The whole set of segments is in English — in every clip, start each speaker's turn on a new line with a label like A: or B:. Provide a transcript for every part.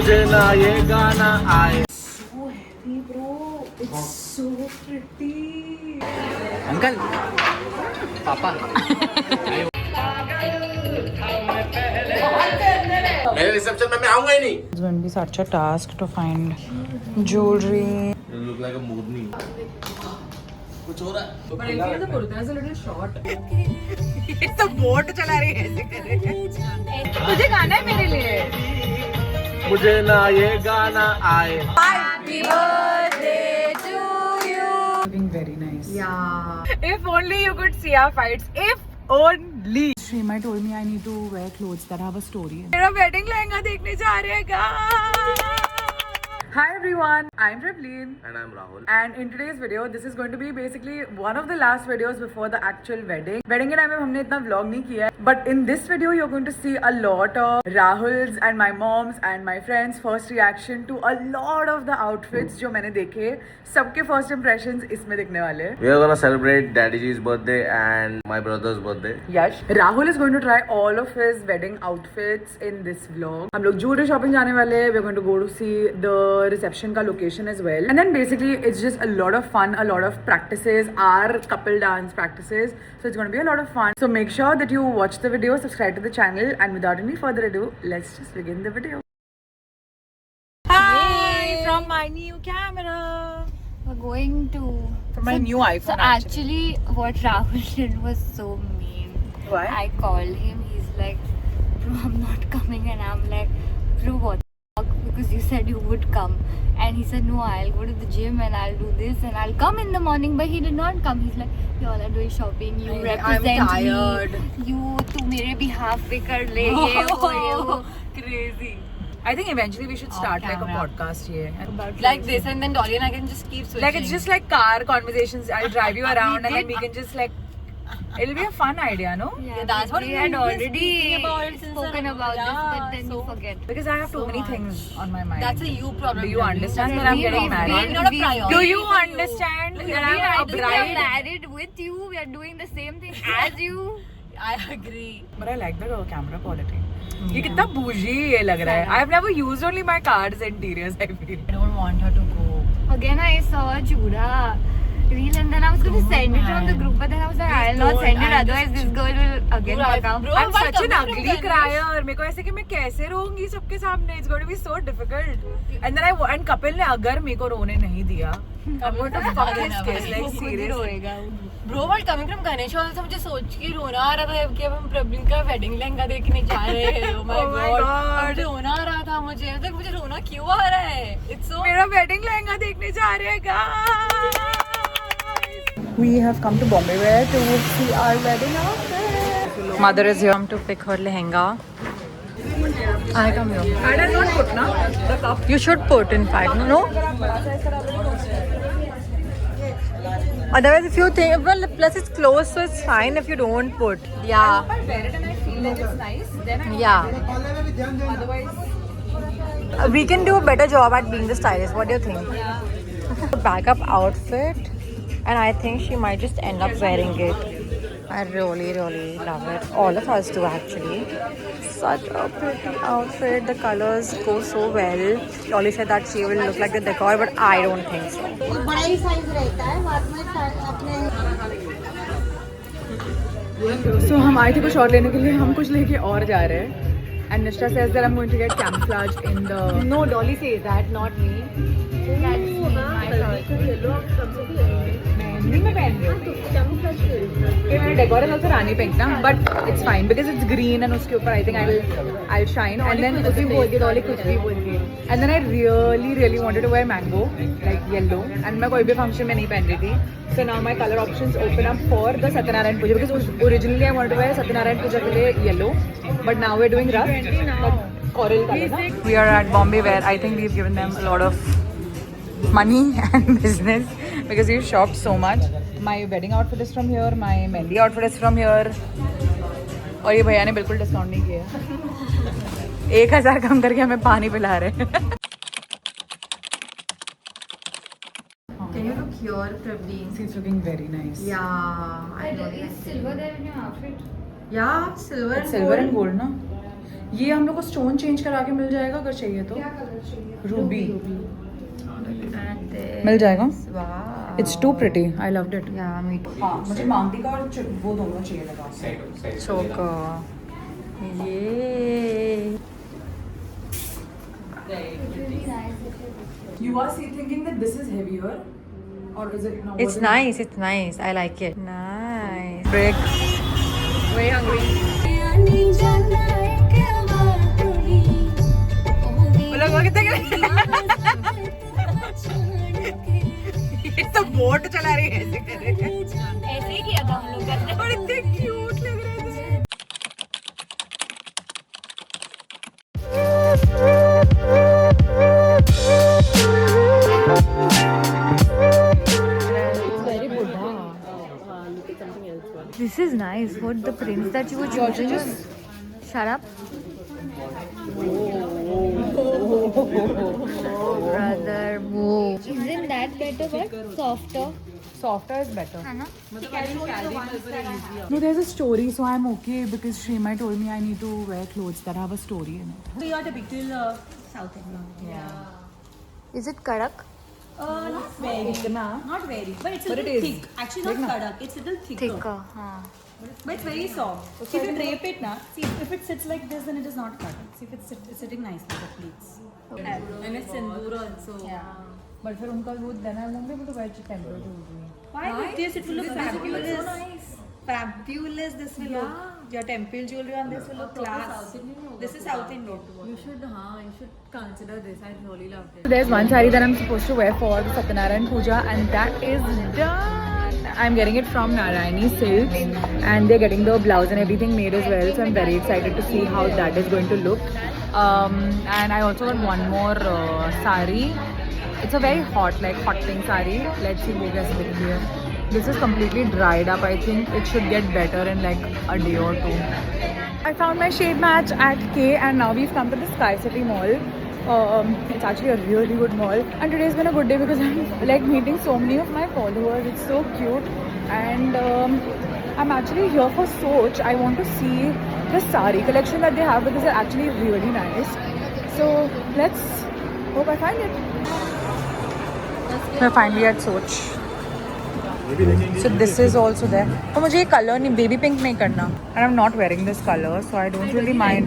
A: मुझे ना ये गाना आए।
B: So heavy, bro. It's so pretty.
A: Uncle पापा मेरे रिसेप्शन में मैं आऊंगा ही नहीं।
B: It's going to be such a task to find jewelry.
A: You look like a moodni. कुछ हो रहा है।
B: But I feel the kurta is a little short. ये तो बोट चला रही है ऐसे करे। तुझे गाना है मेरे लिए।
A: मुझे ना ये गाना आए।
B: Happy birthday to you. Looking very nice. Yeah. If only you could see our fights. If only. Shrima told me I need to wear clothes that have a story. मेरा wedding लहंगा देखने जा रहे हैं guys. Hi everyone, I'm Rivleen.
A: And I'm Rahul.
B: And in today's video, this is going to be basically one of the last videos before the actual wedding. Wedding के time में हमने इतना vlog नहीं किया है. But in this video, you're going to see a lot of Rahul's and my mom's and my friends' first reaction to a lot of the outfits जो मैंने देखे. सबके first impressions इसमें दिखने वाले हैं.
A: We are gonna celebrate Daddy G's birthday and my brother's birthday.
B: Yash. Rahul is going to try all of his wedding outfits in this vlog. हम लोग jewelry shopping जाने वाले हैं. We're going to go to see the reception का location as well. And then basically it's just a lot of fun, a lot of practices, our couple dance practices. So it's going to be a lot of fun. So make sure that you watch the video, subscribe to the channel, and without any further ado, let's just begin the video. Hi from my new camera.
C: We're going to
B: From my new iPhone.
C: So actually what Rahul did was so mean.
B: Why?
C: I called him, he's like, bro, I'm not coming, and I'm like, bro, what the fuck? Because you said you would come. And he said, no, I'll go to the gym and I'll do this and I'll come in the morning. But he did not come. He's like, you all are doing shopping, you represent
B: I'm tired.
C: me, you to mere behalf pe kar le, ye wo.
B: Crazy. I think eventually we should start like a
C: camera.
B: podcast here.
C: Like this, and then Dolly and I can just keep switching.
B: Like it's just like car conversations. I'll drive you around and then we can just like. It'll be a fun idea, no?
C: Yeah, that's what we had already spoken about this, but then you forget.
B: Because I have too many things on my mind.
C: That's a you problem.
B: Do you understand that I'm getting married?
C: Not a priority.
B: Do you understand that I'm a
C: We are
B: bride?
C: married with you. We are doing the same thing as you. I agree.
B: But I like the camera quality. ये कितना bougie ये लग रहा है. I've never used only my car's interiors. I feel.
C: I don't want her to go. Again, I saw a Juda reel and then I was going to send it on the group, but then I was like, I'll not send it. Otherwise, this girl will again fuck up.
B: I'm such an ugly crier. मेरे को ऐसे कि मैं कैसे रोऊंगी सबके सामने. It's going to be so difficult. And then and Kapil ने अगर मेरे को रोने नहीं दिया, I'm going to fuck his kiss. Like seriously.
D: Bro, but coming from Ganesh Hall से मुझे सोच के रोना आ रहा था कि अब हम प्रवीण का वेडिंग लहंगा देखने जा रहे हैं. Oh my god. रोना आ रहा था मुझे. मतलब मुझे रोना क्यों आ रहा है? It's so.
B: मेरा wedding लहंगा देखने जा रहे हैं guys. We have come to Bombay Wear to see our wedding outfit. Mother is here to pick her lehenga. I come here. I did not put na the cup. You should put in fact, no? Otherwise, if you think, well, plus it's close, so it's fine if you don't put.
D: Yeah.
B: If I wear it and I feel like it's nice, then I
D: Yeah.
B: Otherwise,
D: We can do a better job at being the stylist. What do you think?
B: yeah.
D: Backup outfit, and I think she might just end up wearing it. I really love it. All of us do actually. Such a pretty outfit. The colors go so well. Dolly said that she will look like the decor, but I don't think so.
E: बड़ा ही size रहता है बाद में अपने
B: So हम आए थे कुछ और लेने के लिए, हम कुछ लेके और जा रहे हैं. And Nishta says that I'm going to get camouflage in the.
D: No, Dolly says that, not me.
B: नहीं मैं पहन रही हूँ. मेरा decor is also Rani pink ना, but it's fine because it's green and उसके ऊपर I think I'll shine. And then
D: कुछ भी बोलती है, Dolly कुछ भी बोलती है.
B: And then I really wanted to wear mango, like yellow. And मैं कोई भी function में नहीं पहन रही थी. So now my color options open up for the Satyanarayan Puja because originally I wanted to wear Satyanarayan Puja के लिए yellow, but now we're doing rust, but coral color ना. We are at Bombay Wear. I think we've given them a lot of money and business because we've shopped so much. My wedding outfit is from here. My mehndi outfit is from here. और ये भैया ने बिल्कुल discount नहीं किया. 1000 कम करके हमें पानी पिला रहे हैं.
C: Can you look here, Praveen?
B: She's looking very nice.
C: Yeah. Is silver there in your outfit?
D: Yeah, silver
B: It's silver and gold, no? ये हम लोग को स्टोन चेंज करा के मिल जाएगा अगर चाहिए तो. रूबी मिल जाएगा. It's too pretty. I loved it.
D: Yeah, me too.
B: हाँ मुझे मांगटी का और वो दोनों चाहिए लगा.
D: Choker. Yeah.
B: You are thinking that this is heavier, or is it? No,
D: It's nice. It's nice. I like it. Nice. Bricks. Very hungry. ये तो बोट चला रही है ऐसे करे.
C: ऐसे ही किया था हम लोग करते.
D: और इतने क्यूट लग रहे थे.
C: This is nice. What the prints that you were choosing? Shut up. Brother, whoa. Isn't that better but softer?
B: Softer is better.
C: है ना?
B: No, there's a story, so I'm okay because Shrima told me I need to wear clothes that have a story in it.
E: So you are typical South Indian.
C: Is it kadak?
E: Not very. Not very. But it's a little thick. Actually not kadak. It's a little thicker.
C: Thicker. हाँ.
E: But it's very soft. See, if you drape it now, see if it sits like this, then it is not kadak. See if it's sitting nicely, the pleats. And it's sindoor also. Yeah.
B: But for उनका वो then I won't be able to wear temple jewelry.
E: Why? This it will look fabulous. So nice. Fabulous. This will look. Your temple jewelry on this will look class. This is South Indian.
F: You should consider this. I really loved it.
B: So there's one saree that I'm supposed to wear for the Satyanarayan Puja, and that is done. I'm getting it from Narayani Silks, and they're getting the blouse and everything made as well. So I'm very excited to see how that is going to look. And I also got one more saree. It's a very hot pink saree. Let's see what gets look here. This is completely dried up. I think it should get better in like a day or two. I found my shade match at K, and now we've come to the Sky City Mall. It's actually a really good mall, and today's been a good day because I'm like meeting so many of my followers. It's so cute, and I'm actually here for Soch. I want to see the sari collection that they have because they're actually really nice. So let's hope I find it. We're finally at Soch. So this is also there. तो मुझे ये color नहीं, baby pink नहीं करना. And I'm not wearing this color, so I don't really mind.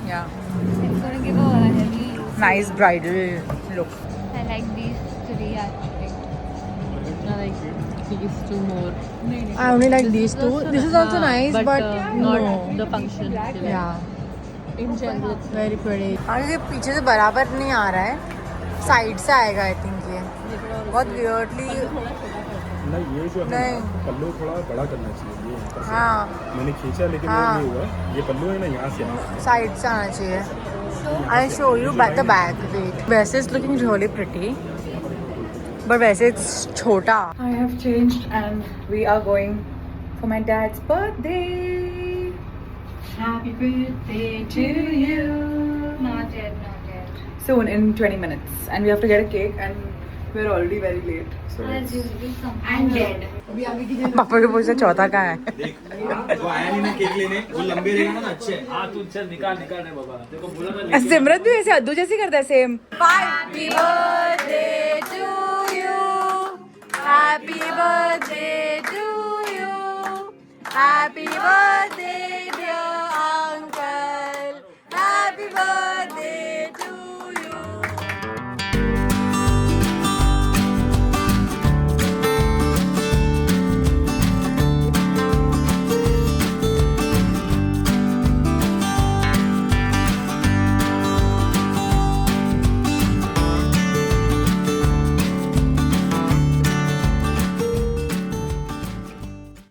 B: Yeah.
C: It's gonna give a heavy.
B: Nice bridal look.
C: I like these three actually.
F: I like these two more.
D: I only like these two. This is also nice, but
F: not
D: no.
F: the function.
D: Yeah.
F: In general, it's
D: Very pretty. और ये पीछे से बराबर नहीं आ रहा है. Side से आएगा आई थिंक ये. बहुत weirdly.
G: नहीं ये जो है
D: नहीं.
G: पल्लू थोड़ा बड़ा करना चाहिए ये यहाँ पर से।
D: हाँ.
G: मैंने खींचा लेकिन
D: हाँ.
G: वो नहीं हुआ ये पल्लू है ना यहाँ से आना चाहिए।
D: साइड से आना चाहिए. I'll show you the back. Wait. वैसे it's looking really pretty. But वैसे it's छोटा.
B: I have changed and we are going for my dad's birthday. Happy birthday to you.
C: Not yet, not yet.
B: Soon in 20 minutes. And we have to get a cake and we're already very late. So
C: As usual, I'm dead.
D: पापा के पूछे चौथा कहाँ है?
A: देख वो आया नहीं ना केक लेने वो लंबे रहेगा ना अच्छे हाँ तू चल निकाल रे बाबा देखो बोला ना
B: सिमरत भी वैसे अद्दू जैसी करता है same.
D: Happy birthday to you. Happy birthday to you. Happy birthday dear uncle. Happy birthday to you.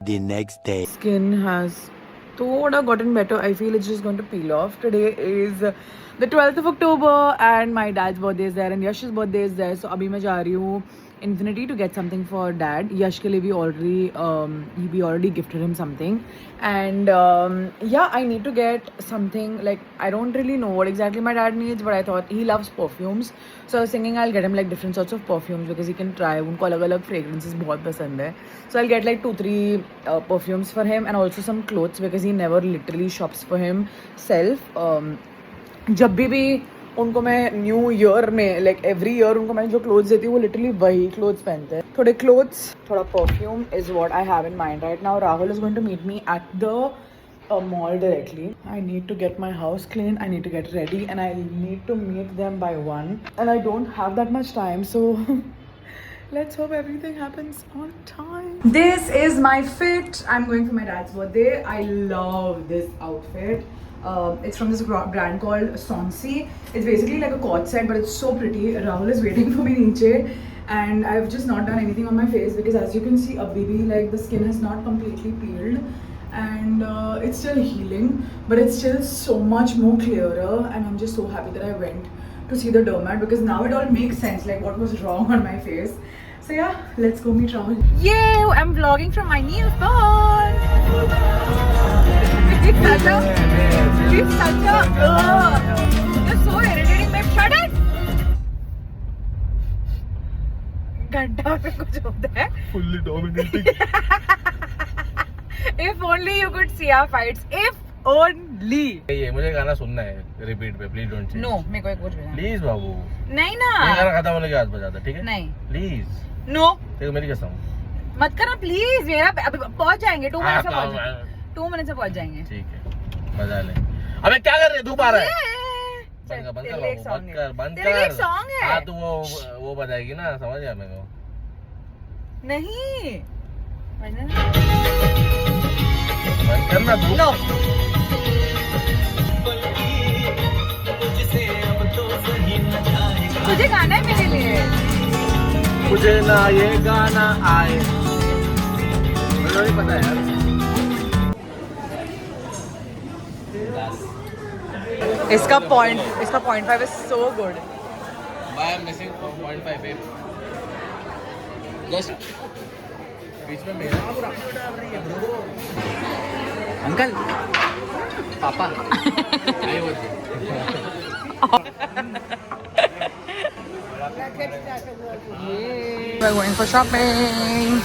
H: The next day.
B: Skin has thoda gotten better. I feel it's just going to peel off. Today is the 12th of October and my dad's birthday is there and Yash's birthday is there. So abhi मैं जा रही हूँ Infinity to get something for dad. Yash ke liye we already gifted him something, and yeah, I need to get something. Like, I don't really know what exactly my dad needs, but I thought he loves perfumes, so I was thinking I'll get him like different sorts of perfumes because he can try. उनको अलग-अलग fragrances बहुत पसंद है, so I'll get like 2-3 perfumes for him, and also some clothes because he never literally shops for himself. जब भी उनको मैं new year में लाइक एवरी ईयर उनको मैं जो क्लोथ्स देती हूँ वो लिटरली वही क्लोथ्स पहनते हैं. थोड़े क्लोथ्स, थोड़ा perfume is what I have in mind right now. Rahul is going to meet me at the mall directly. I need to get my house clean, I need to get ready, and I need to meet them by 1, and I don't have that much time, so let's hope everything happens on time. This is my fit. I'm going for my dad's birthday. I love this outfit. It's from this brand called Sonsi. It's basically like a cord set, but it's so pretty. Rahul is waiting for me niche, and I've just not done anything on my face because, as you can see, baby, like the skin has not completely peeled, and it's still healing, but it's still so much more clearer. And I'm just so happy that I went to see the dermat because now it all makes sense, like what was wrong on my face. So yeah, let's go meet Rahul. Yay! I'm vlogging from my new phone. It's such a you're so irritating, babe. Shut it. गड्ढा पे कुछ होता है.
G: Fully dominating.
B: If only you could see our fights. If only.
A: ये मुझे गाना सुनना है रिपीट पे, प्लीज डोंट चेंज.
B: No, मेरे को एक कुछ भी
A: प्लीज बाबू.
B: नहीं ना.
A: ये गाना खत्म होने के बाद बजा दे, ठीक है?
B: नहीं.
A: प्लीज.
B: No.
A: देखो मेरी कसम.
B: मत करना प्लीज. मेरा अभी पहुंच जाएंगे 2 मिनट से पहुंच 2 मिनट से पहुंच जाएंगे.
A: ठीक है, बजा ले. अबे क्या कर रहे धूप आ रहा है. बंद कर बंद कर बंद कर.
B: एक सॉन्ग है.
A: हाँ तो वो बजाएगी ना, समझ गया मेरे को.
B: नहीं
A: बंद करना धूप.
B: नो. तुझे गाना है मेरे लिए.
A: मुझे ना ये गाना आए, मुझे नहीं पता यार.
B: इसका 0.5 is so good.
A: I am missing 0.5 babe. Just बीच में मेरा डाल रही है ब्रो. अंकल पापा आए हो.
B: We're going for shopping.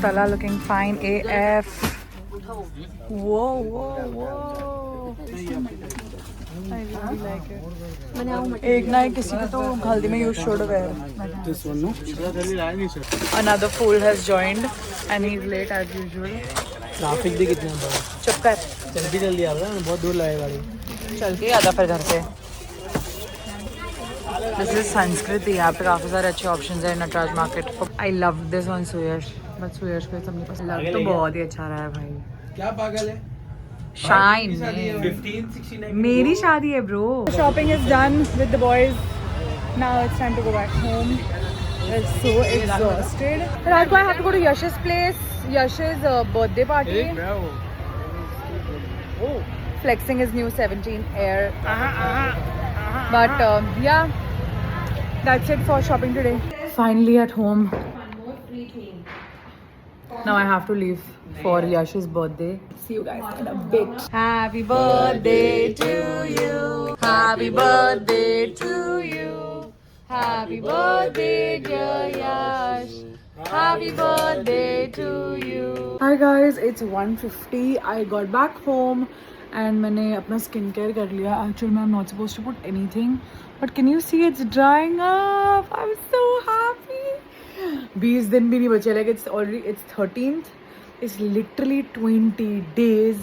B: Tala looking fine AF. Whoa, whoa, whoa. I really like it. एक ना किसी को तो हल्दी में you should wear.
G: This one, no?
B: Another fool has joined and he's late as usual.
H: Traffic भी कितना बड़ा.
B: चुप कर.
H: जल्दी आ रहा है, बहुत दूर लगे गाड़ी.
B: चल के आता फिर घर से. This is Sanskriti. यहाँ पे काफी सारे अच्छे options हैं Nataraj market. I love this on Suyash. But Suyash को सब नहीं पसंद. लग तो बहुत ही अच्छा रहा है भाई.
A: क्या पागल है.
B: शाइन.
A: 1569
B: मेरी शादी है bro. Shopping is done with the boys. Now it's time to go back home. We're so exhausted. Right, I have to go to Yash's place. Yash's birthday party. Flexing his new 17 Air. But yeah, that's it for shopping today. Finally at home. Now I have to leave for Yash's birthday. See you guys in a bit. Happy birthday to you. Happy birthday to you. Happy birthday, dear Yash. Happy birthday to you. Hi guys, it's 1:50. I got back home and मैंने अपना skin care कर लिया. Actually, I'm not supposed to put anything, but can you see it's drying up? I'm so happy. 20 दिन भी नहीं बचे. Like it's 13th. It's literally 20 days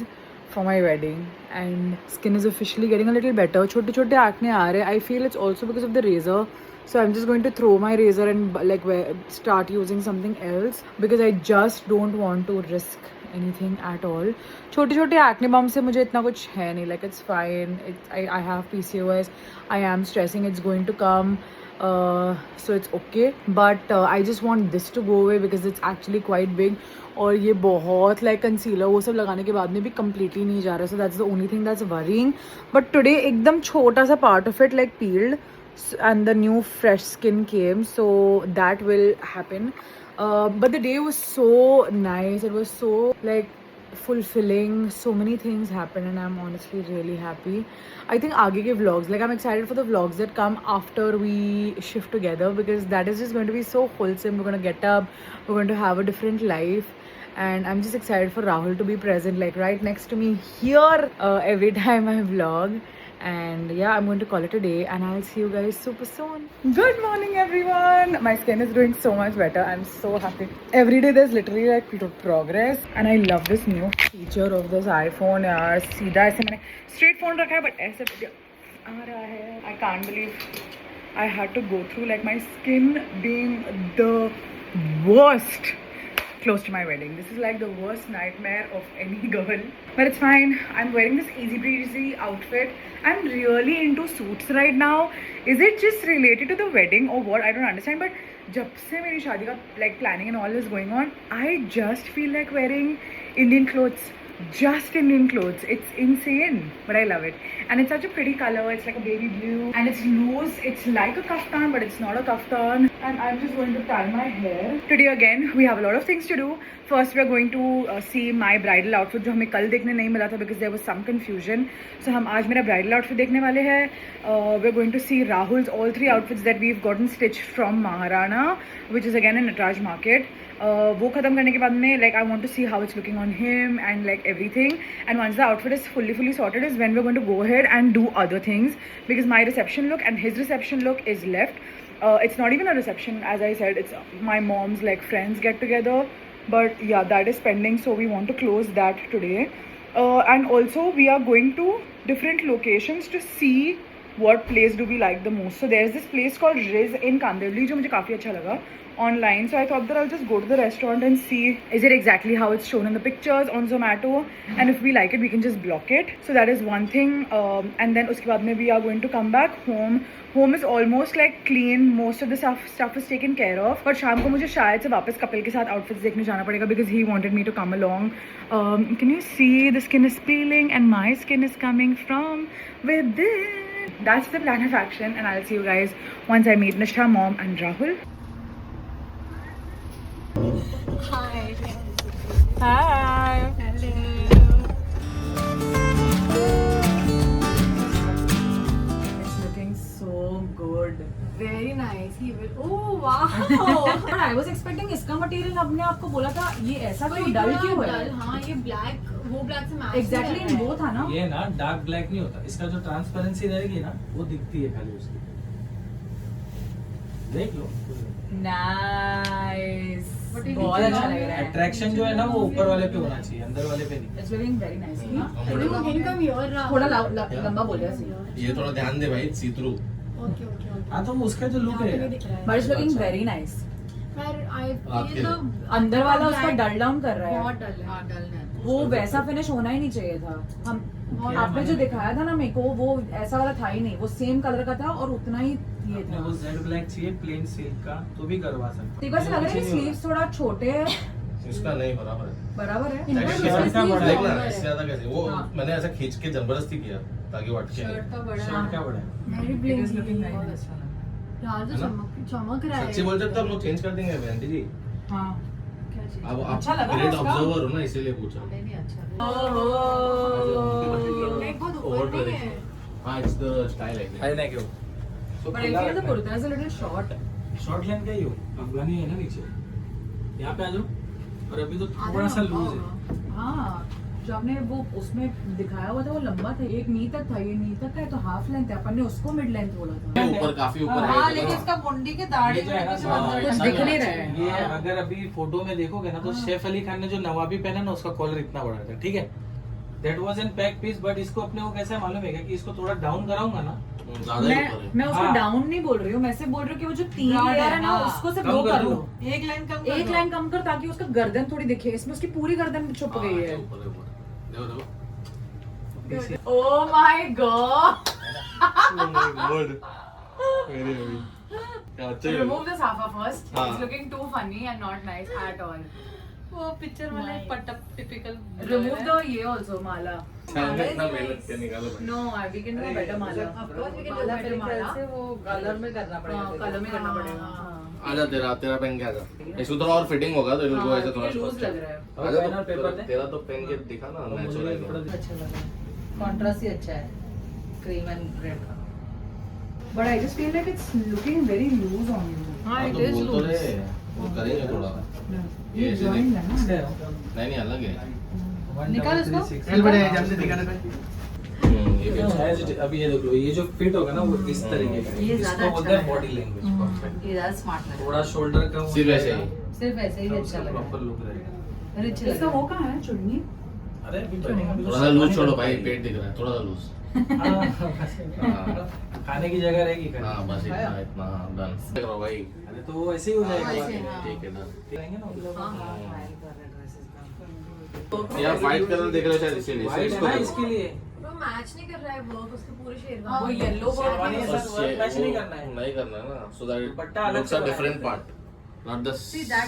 B: for my wedding, and skin is officially getting a little better. छोटे acne आ रहे. I feel it's also because of the razor. So I'm just going to throw my razor and like start using something else because I just don't want to risk anything at all. छोटे छोटे acne bumps से मुझे इतना कुछ है नहीं. Like it's fine. I have PCOS. I am stressing. It's going to come. So it's okay. But I just want this to go away because it's actually quite big. और ये बहुत like concealer वो सब लगाने के बाद में भी completely नहीं जा रहा. So that's the only thing that's worrying. But today एकदम छोटा सा part of it like peeled. And the new fresh skin came, so that will happen. But the day was so nice. It was so like fulfilling. So many things happened and I'm honestly really happy. I think aage ke vlogs, like I'm excited for the vlogs that come after we shift together because that is just going to be so wholesome. We're going to get up, we're going to have a different life. And I'm just excited for Rahul to be present like right next to me here every time I vlog. And yeah, I'm going to call it a day and I'll see you guys super soon. Good morning everyone. My skin is doing so much better. I'm so happy. Every day there's literally like progress and I love this new feature of this iPhone. यार सीधा ऐसे मैंने straight phone रखा है but ऐसे आ रहा है. I can't believe I had to go through like my skin being the worst close to my wedding. This is like the worst nightmare of any girl. But it's fine. I'm wearing this easy breezy outfit. I'm really into suits right now. Is it just related to the wedding or what? I don't understand. But जब से मेरी शादी का like planning and all is going on, I just feel like wearing Indian clothes. Just Indian clothes. It's insane, but I love it. And it's such a pretty color. It's like a baby blue and it's loose. It's like a kaftan, but it's not a kaftan. And I'm just going to tie my hair. Today again, we have a lot of things to do. First, we're going to see my bridal outfit, जो हमें कल देखने नहीं मिला था because there was some confusion. So हम आज मेरा bridal outfit देखने वाले हैं. We're going to see Rahul's all 3 outfits that we've gotten stitched from Maharana, which is again in Natraj Market. वो ख़त्म करने के बाद में like I want to see how it's looking on him and like everything. And once the outfit is fully sorted is when we're going to go ahead and do other things because my reception look and his reception look is left. It's not even a reception, as I said. It's my mom's like friends get together. But yeah, that is pending. So we want to close that today. And also we are going to different locations to see what place do we like the most. So there's this place called Riz in Kandivali, जो मुझे काफ़ी अच्छा लगा online. So I thought that I'll just go to the restaurant and see is it exactly how it's shown in the pictures on Zomato, and if we like it we can just block it. So that is one thing. And then उसके बाद में we are going to come back home. Home is almost like clean. Most of the stuff is taken care of. But शाम को मुझे शायद से वापस कपिल के साथ outfits देखने जाना पड़ेगा because he wanted me to come along. Can you see the skin is peeling and my skin is coming from within. That's the plan of action and I'll see you guys once I meet Nishtha, mom and Rahul.
C: Hi.
B: Hi.
C: Hello.
B: It's looking so good.
F: Very nice. He will. Oh wow.
E: But I was expecting इसका material हमने आपको बोला था ये ऐसा क्यों डल क्यों है?
F: हाँ ये black वो black से match
E: Exactly in वो था ना?
H: ये ना डार्क ब्लैक नहीं होता, इसका जो ट्रांसपेरेंसी रहेगी ना वो दिखती है खाली उसकी. देख लो.
B: Nice.
E: बहुत अच्छा लग रहा है.
H: अट्रैक्शन जो है ना वो ऊपर वाले पे होना चाहिए, अंदर वाले पे नहीं.
E: It's looking very nice.
F: Income here.
E: थोड़ा लंबा बोल रहा है.
A: ये थोड़ा ध्यान दे भाई, सी थ्रू.
F: Okay.
H: हाँ तो उसका जो लुक है
E: But it's looking very nice.
F: I
A: आपके
F: feel the
E: अंदर वाला उसका डल डाउन कर रहा है.
F: बहुत डल है.
E: वो वैसा फिनिश होना ही नहीं चाहिए था. हम आपने जो दिखाया था ना मेरे को वो ऐसा वाला था ही नहीं. वो सेम कलर का था और उतना ही ये था.
H: वो जेड ब्लैक चाहिए प्लेन सिल्क का तो भी करवा सकते.
E: एक बार से लग रहा है स्लीव्स थोड़ा छोटे हैं.
A: इसका नहीं बराबर है.
E: बराबर है.
A: देखना इससे ज्यादा कैसे वो
E: हाँ.
A: मैंने ऐसा खींच के जबरदस्ती किया ताकि वो अटके नहीं.
F: शर्ट का बड़ा
H: शर्ट का बड़ा है.
F: very
B: It is looking
F: blingy.
B: very nice.
F: यार तो चमक रहा है.
A: सच्ची बोल सकते हम लोग चेंज कर देंगे बहन जी.
B: हाँ.
F: क्या चीज़?
A: अब आप
E: अच्छा लगा
A: ग्रेट
E: उसका?
A: ऑब्जर्वर हो ना इसीलिए पूछा.
F: नहीं अच्छा.
A: Like
F: बहुत ऊपर नहीं है.
A: हाँ इट्स द स्टाइल आई
H: है ना क्यों?
E: But I feel the kurta is a little short.
H: Short length का ही हो, अफगानी है ना नीचे. यहाँ पे आ जाओ. और अभी तो थोड़ा सा लूज है.
E: हाँ जो आपने वो उसमें दिखाया हुआ था वो लंबा था. एक नी तक था, ये नी तक का है तो हाफ लेंथ है. अपन ने उसको मिड लेंथ बोला था.
A: ऊपर काफी ऊपर है.
F: हाँ लेकिन इसका मुंडी के दाढ़ी
H: ये जो है ना,
A: हाँ,
E: कुछ दिख नहीं रहा है.
H: ये अगर अभी फोटो में देखोगे ना तो सैफ अली खान ने जो नवाबी पहना ना उसका कॉलर इतना बड़ा था. ठीक है that was in pack piece, but इसको अपने को कैसा है मालूम है क्या कि इसको थोड़ा डाउन कराऊंगा ना,
A: ज्यादा ही ऊपर है।
B: मैं उसको
H: हाँ।
B: डाउन नहीं बोल रही हूँ, मैं सिर्फ बोल रही हूँ कि वो जो 3
E: Broad
B: लेयर है
E: है,
B: ना
E: हाँ।
B: उसको सिर्फ
H: कम
B: 2
H: कर
B: कर
H: दूं?
B: लो,
E: एक लाइन कम
B: एक लाइन कम कर ताकि उसका गर्दन थोड़ी दिखे। इसमें उसकी पूरी गर्दन छुप गई है।
A: ऊपर है, ऊपर। देखो देखो।
B: Oh my God,
A: Oh my God. Very heavy. क्या अच्छा है।
B: remove the safa first.
A: हाँ।
B: It's looking too funny and not nice at all.
E: वो पिक्चर वाले पटअप टिपिकल
B: Remove the ये also माला.
A: सामने इतना मेहनत के निकालो भाई।
B: No, we can do a better माला. माला मेरे ख्याल से वो कलर में करना पड़ेगा। हाँ, कलर में करना पड़ेगा। हाँ।
A: आजा तेरा पहन के आजा। इसको थोड़ा और फिटिंग होगा तो इनको
B: हाँ,
A: ऐसे थोड़ा
B: ये लूज
A: स्पष्ट
B: लग रहा है।
H: अब पेन और पेपर दे।
A: तेरा तो पहन के दिखा ना नेचुरल।
B: अच्छा लग रहा है। कॉन्ट्रास्ट ही अच्छा है, क्रीम एंड रेड का। But I just feel like it's looking very loose on you.
E: हाँ
A: तो
E: इट इज
A: बोल तो रहे वो करेंगे थोड़ा। ये ऐसे
B: joint
A: देख।
B: है ना?
A: नहीं अलग है।
B: निकाल इसको।
A: ये भी अच्छा है।
H: अभी ये देख लो, ये जो फिट होगा ना वो इस तरीके का है।
E: ये ज्यादा
H: इसको बोलते
E: अच्छा
H: हैं बॉडी लैंग्वेज परफेक्ट।
B: ये ज़्यादा स्मार्ट लग
H: थोड़ा शोल्डर का
A: सिर्फ ऐसे ही।
B: सिर्फ ऐसे ही अच्छा लग रहा
H: प्रॉपर लुक रहेगा।
B: है। रिच इसका वो कहाँ है चुन्नी?
H: अरे अभी बनेगा, अभी तो
A: थोड़ा सा लूज छोड़ो भाई, पेट दिख रहा है थोड़ा सा लूज।
H: हाँ, बस। खाने की जगह रहेगी खाने।
A: हाँ बस इतना हाँ डन। देख रहा हूँ भाई।
H: अरे तो वो ऐसे ही हो जाएगा।
A: ठीक है डन।
H: रहेंगे ना
A: यार फाइट कलर देख रहे हो शायद इसीलिए।
H: वाइट है ना इसके लिए।
E: मैच नहीं कर रहा है वर्क उसके पूरे शेरवानी
B: वो येलो
H: शेरवानी
B: वर्क
H: ऐसा तो वर्क मैच नहीं करना है।
A: नहीं करना है ना, सो दैट
H: दुपट्टा अलग
A: लुक्स
H: से
A: अ
H: बनाना
A: डिफरेंट
H: है।
A: Part, not the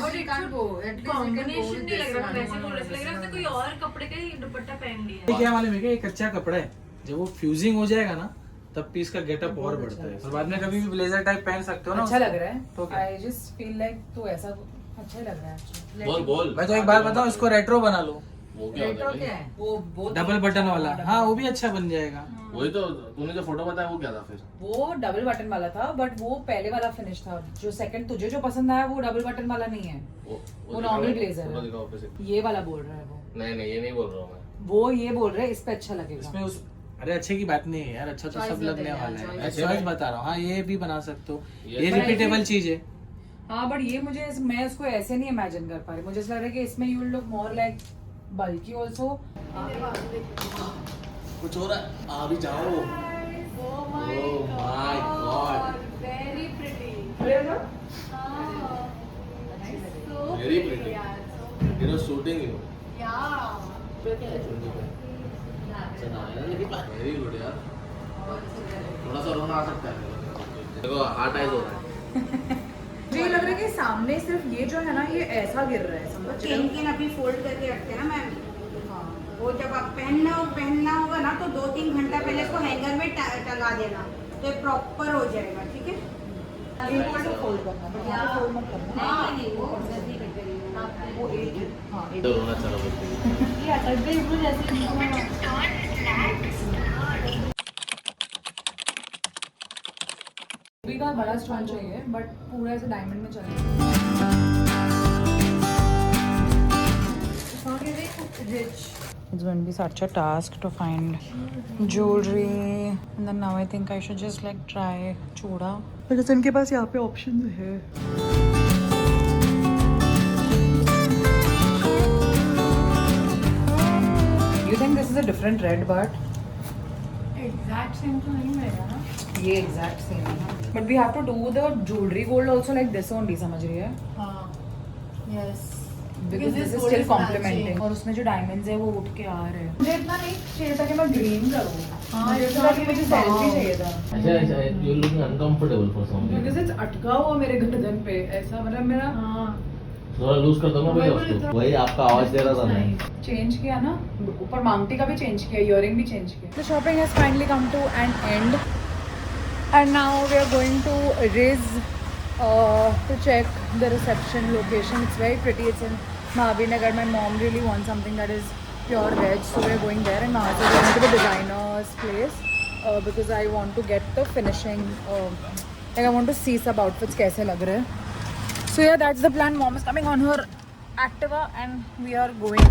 E: But it can't go. At least combination नहीं लग रहा वैसे बोल रहे लग रहा है उसने कोई और कपड़े का ही दुपट्टा पहन लिया
H: ये क्या मालूम है क्या, ये कच्चा कपड़ा है, जब वो फ्यूजिंग हो जाएगा ना तब पीस का गेटअप और बढ़ता है और बाद में कभी भी ब्लेजर टाइप पहन सकते हो ना।
B: अच्छा लग रहा है।
H: तो क्या?
B: I just feel like तो ऐसा अच्छा लग रहा है actually.
A: बोल बोल।
H: मैं तो एक बात बताऊं, इसको रेट्रो बना लो,
A: वो क्या होता है
E: क्या
A: भाई?
E: है
B: वो
H: डबल बटन वाला। हाँ वो भी अच्छा बन जाएगा।
A: वही तो तूने जो फोटो बताया वो क्या था फिर?
B: वो डबल बटन वाला था, बट वो पहले वाला फिनिश था। जो सेकंड तुझे जो पसंद आया वो डबल बटन वाला नहीं है, वो
A: दिखाओ,
B: normal blazer है।
A: फोटो दिखाओ फिर से।
B: ये वाला बोल रहा है वो।
A: नहीं ये नहीं बोल रहा हूँ मैं।
B: वो ये बोल रहे हैं इस पे अच्छा लगेगा।
H: इसमें उस अरे अच्छे की बात नहीं है यार, अच्छा तो सब लगने वाला है। मैं चॉइस बता रहा हूँ। हाँ ये भी बना सकते हो, ये
B: But I
H: रिपीटेबल
B: think-
H: चीज है।
B: हाँ बट ये मुझे मैं उसको ऐसे नहीं इमेजिन कर पा रही। मुझे ऐसा लग रहा है कि इसमें you will look more like bulky also.
A: कुछ हो रहा है, अभी जाओ। Oh my God,
C: Very pretty.
A: Very pretty. It was shooting you.
C: Yeah.
A: Very good यार। थोड़ा सा रोना आ सकता है। देखो हार्ट आइज हो रहा है।
B: मुझे ये लग रहा है कि सामने सिर्फ ये जो है ना ये ऐसा गिर रहा है, समझ रहे हो?
I: चेन अपनी फोल्ड करके रखते हैं ना मैम। वो जब आप पहनना होगा ना तो 2-3 घंटा पहले इसको हैंगर में टंगा देना तो ये प्रॉपर हो जाएगा। ठीक है,
B: एक बार फोल्ड करना, बट यहाँ फोल्ड मत करना।
I: नहीं वो जल्दी करके
B: वो एक हाँ एक
A: तो रोना चला बोलते
C: ये अटक गई वो जैसे।
B: भी का बड़ा स्टोन चाहिए, बट पूरा ऐसे डायमंड में चाहिए। It's going to be such a task to find jewelry, and then now I think I should just like try चूड़ा, because इनके पास यहाँ पे options है। You think this is a different red, but
C: Exact same तो नहीं मिलेगा ना।
B: ये exact same है। But we have to do the jewelry gold also like this only, समझ रही है?
C: हाँ. Yes.
B: Because this is still complementing. और उसमें जो diamonds है वो उठ के आ रहे हैं। मुझे इतना नहीं चाहिए था कि मैं green करूँ।
C: हाँ,
B: मुझे था कि मुझे selfie चाहिए था।
A: अच्छा you looking uncomfortable for some
B: Because it's अटका हुआ मेरे गर्दन पे, ऐसा मतलब मेरा
C: हाँ.
A: थोड़ा लूज कर दो ना भैया उसको। वही आपका आवाज दे रहा था मैं।
B: चेंज किया ना, ऊपर मांगटी का भी चेंज किया, इयरिंग भी चेंज किया। The shopping has finally come to an end, and now we are going to Riz to check the reception location. It's very pretty. It's in Mahavinagar. My mom really wants something that is pure veg, so we are going there. And now we are going to the designer's place because I want to get the finishing. Like I want to see सब outfits कैसे लग रहे हैं. So yeah, that's the plan. Mom is coming on her Activa and we are going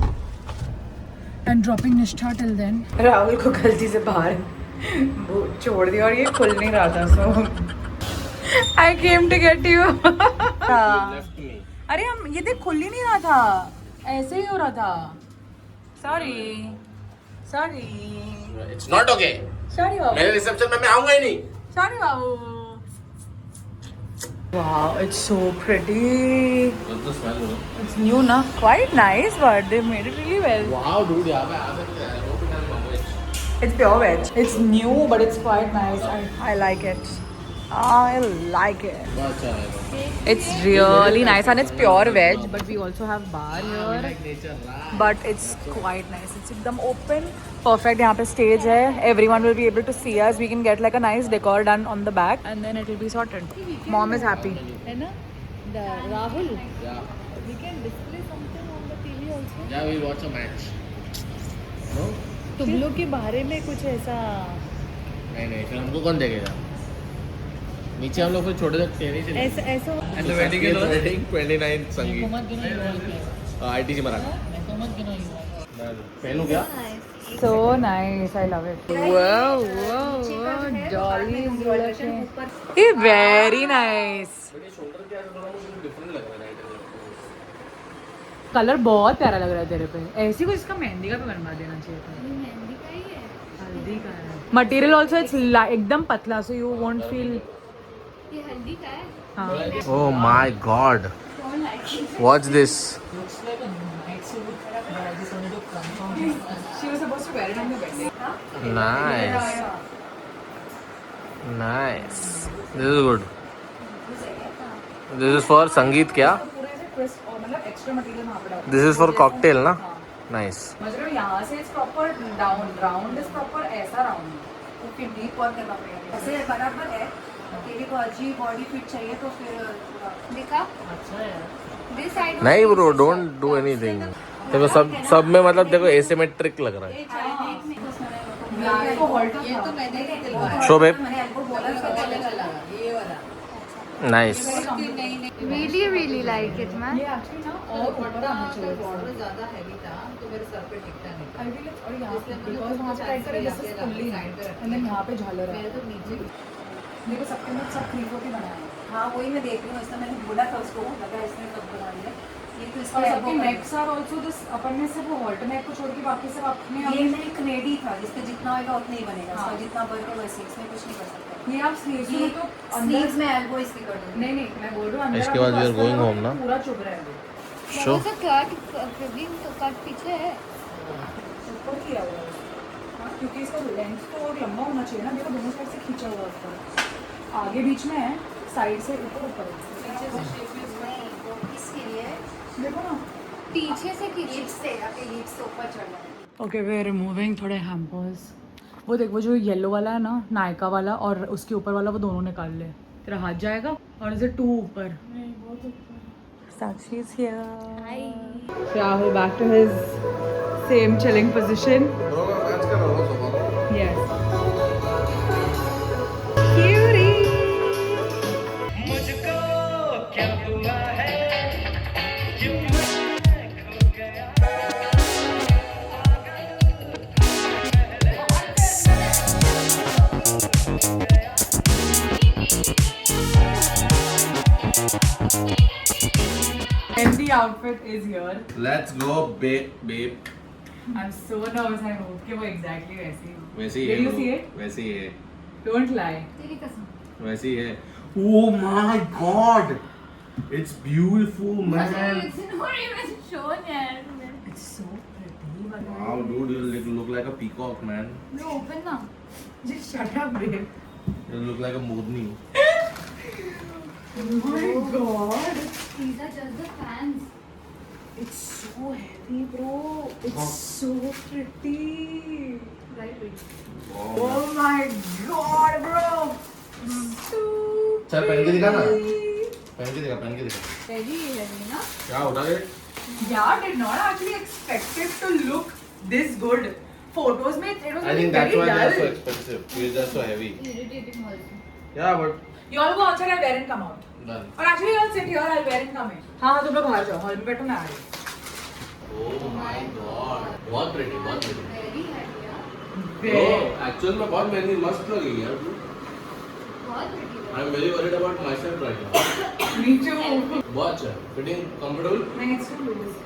B: and dropping Nishtha till then. Rahul को गलती से बाहर वो छोड़ दिया और ये खुल नहीं रहा था, so I came to get you.
A: Left me.
B: अरे हम ये देख खुल ही नहीं रहा था, ऐसे ही हो रहा था. Sorry. Sorry.
A: It's not okay.
B: Sorry, Babu.
A: मेरे रिसेप्शन में मैं आऊंगा ही नहीं.
B: Sorry, Babu. Wow, it's so pretty.
A: What's the smell, bro?
B: It's new, na? Quite nice, but they made it really well.
A: Wow, dude, यहाँ पे आ सकते हैं. I hope it has language.
B: It's pure veg. It's new, but it's quite nice. I like it. I like it.
A: बहुत अच्छा है.
B: It's really nice and it's pure veg, but we also have bar here.
A: Like nature, right?
B: But it's quite nice. It's एकदम open. Perfect. यहाँ पे stage है. Everyone will be able to see us. We can get like a nice decor done on the back, and then it will be sorted. Mom is happy.
F: है ना? Rahul.
A: Yeah.
F: We can display something on the TV also.
A: Yeah, we'll watch a match. No?
F: तुम लोग के बारे में कुछ ऐसा
A: नहीं फिर हमको कौन देखेगा. नीचे हम लोग फिर छोटे छोटे टेरी से.
F: ऐसा ऐसा
A: And the wedding is wedding 29 संगीत. ITC मराठा. पहनूं क्या?
B: So nice. I love it. Wow. Dolly is looking. Hey, very nice.
A: Shoulder क्या है, थोड़ा मुझे डिफरेंट लग रहा है.
B: कलर बहुत प्यारा लग रहा है तेरे पे. ऐसी कुछ इसका मेहंदी का भी बनवा देना चाहिए था.
C: मेहंदी का ही है.
B: हल्दी का है. मटेरियल ऑल्सो इट्स एकदम पतला, so you won't feel.
C: ये हल्दी का है.
B: हाँ.
A: Oh my God. Watch this.
B: She was supposed to wear it on the wedding.
A: Nice. Nice. This is good. This is for संगीत क्या?
B: पूरे से twist और मतलब extra material वहाँ पे डाल.
A: This is for cocktail ना? Nice.
B: मतलब यहाँ से इस प्रॉपर डाउन राउंड इस प्रॉपर ऐसा राउंड तो फिर डीप वर्क करना पड़ेगा.
I: ऐसे बराबर है. तेरे को अच्छी बॉडी फिट चाहिए तो फिर
C: दिखा.
B: अच्छा है.
C: This side.
A: नहीं ब्रो, डोंट डू एनीथिंग. देखो सब में मतलब देखो एसिमेट्रिक लग रहा है.
B: ये तो मैंने ही दिलवाया.
A: Show babe.
I: मैंने आपको बोला
B: ये वाला.
A: Nice.
C: Really like it, man.
B: ये एक्चुअली ना और ऊपर आना चाहिए. बॉर्डर ज्यादा हैवी था तो मेरे सर पे टिकता नहीं. आई विल और यहाँ पे बिकॉज़ वहाँ पे टाइट करे this is fully and then यहाँ पे झालर है. मेरे तो नीचे देखो सबके में सब खरीदो के बनाए हैं.
I: हाँ वही मैं देख रही हूँ. इसमें मैंने बोला था उसको, लगा इसने सब बना दिया. ये तो
B: और
I: इसका
B: सबके नेक्स आर आल्सो दिस अपन में सिर्फ हॉल्ट नेक को छोड़ के बाकी सब अपने
I: ये नहीं क्रेडी था जिसका जितना होगा उतना ही बनेगा.
B: हाँ.
I: इसका जितना बढ़ के वैसे इसमें कुछ नहीं कर सकते.
B: ये आप स्लीव्स
I: ये
B: में तो
I: स्लीव्स में एल्बो इसकी कर दूँगी.
B: नहीं मैं बोल रहा हूँ अंदर
A: इसके बाद we are going home ना?
B: पूरा चुभ रहा है.
A: शो.
C: तो कट पीछे है.
B: ऊपर किया हुआ है. हाँ, क्योंकि इसका लेंथ तो और लंबा होना चाहिए ना. देखो दोनों साइड से खींचा हुआ है. आगे बीच में है, साइड से ऊपर
I: इसके लिए
B: देखो ना.
C: पीछे से खींचे.
I: हिप्स से आपके हिप्स से ऊपर चढ़ना है.
B: ओके वी आर रिमूविंग थोड़े हैम्पर्स. वो देख वो जो येलो वाला है ना नायका वाला और उसके ऊपर वाला वो दोनों निकाल ले. तेरा हाथ जाएगा और इसे 2 ऊपर. Sakshi is here.
C: Hi.
B: Rahul back to his same chilling position.
A: Bro मैं मैच कर रहा हूँ sofa.
B: Yes. Cutie. And the outfit is here.
A: Let's go babe.
B: I'm so nervous. I hope कि वो exactly वैसी हो.
A: वैसी
B: Did
A: है.
B: you see it?
A: वैसी है.
B: Don't lie.
C: तेरी कसम.
A: वैसी है. Oh my God. It's beautiful, man.
C: It's not even shown yet.
B: It's so pretty.
A: Wow, dude, you look like a peacock, man.
C: No, open na.
B: Just shut up, babe.
A: You look like a moodni.
B: Oh my God.
C: These are just the fans.
B: It's so heavy, bro. It's so pretty.
C: Right, wait.
B: Oh my God, bro. So
A: चल पहन के दिखा ना.
B: pretty.
A: पहन के दिखा.
C: Heavy, heavy ना.
A: क्या उठा ले?
B: Yeah, did not actually expect it to look this good. Photos में it was
A: I think that's
B: very
A: why they are so
B: dull.
A: expensive. These are so heavy.
C: Irritating also.
A: Yeah, but
B: You all go outside, I'll wear and come out.
A: done.
B: Or actually, you all sit here, I'll wear and come in. हाँ तुम लोग बाहर जाओ, hall में बैठो मैं आ रही हूँ.
A: Oh my God. बहुत pretty, बहुत pretty.
C: Very heavy, yeah.
A: Oh, actually में बहुत महंगी मस्त लगी यार.
C: बहुत pretty.
A: I'm very worried about myself right now.
B: Me too.
A: बहुत अच्छा. Fitting comfortable.
B: नहीं, it's too loose.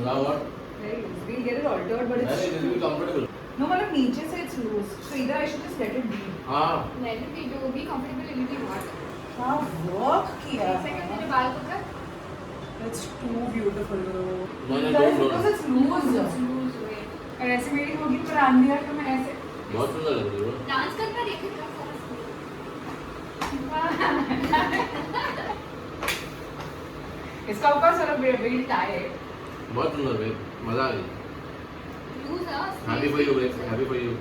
A: Now what?
B: Very loose. We'll get it altered, but
A: नहीं,
B: it's
A: this will be comfortable.
B: no, नीचे से it's loose. So either I should just let it be.
A: हाँ
C: Let it be, जो भी comfortable it will be what.
B: हाँ work किया.
C: Second तेरे बाल को कर.
B: It's too beautiful bro.
A: No, no,
B: Guys,
A: don't,
B: because it's loose.
C: Lose weight.
B: और ऐसे मेरी होगी पर आंधी है तो मैं ऐसे.
A: बहुत सुंदर लग रही है
C: Dance करना देखे क्या
B: इसका ऊपर सर बिल्ड टाइट.
A: बहुत सुंदर भाई मजा आ गई
C: Lose us.
A: Happy for you भाई happy for you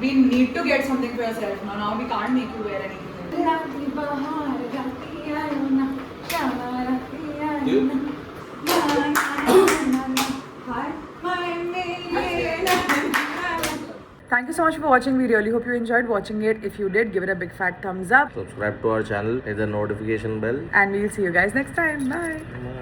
B: We need to get something for yourself now. Now we can't make you wear anything.
C: राती बहार राती आयो ना श्यामा राती आयो ना
B: Thank you so much for watching. We really hope you enjoyed watching it. If you did, give it a big fat thumbs up.
A: subscribe to our channel hit the notification bell
B: And we'll see you guys next time. Bye.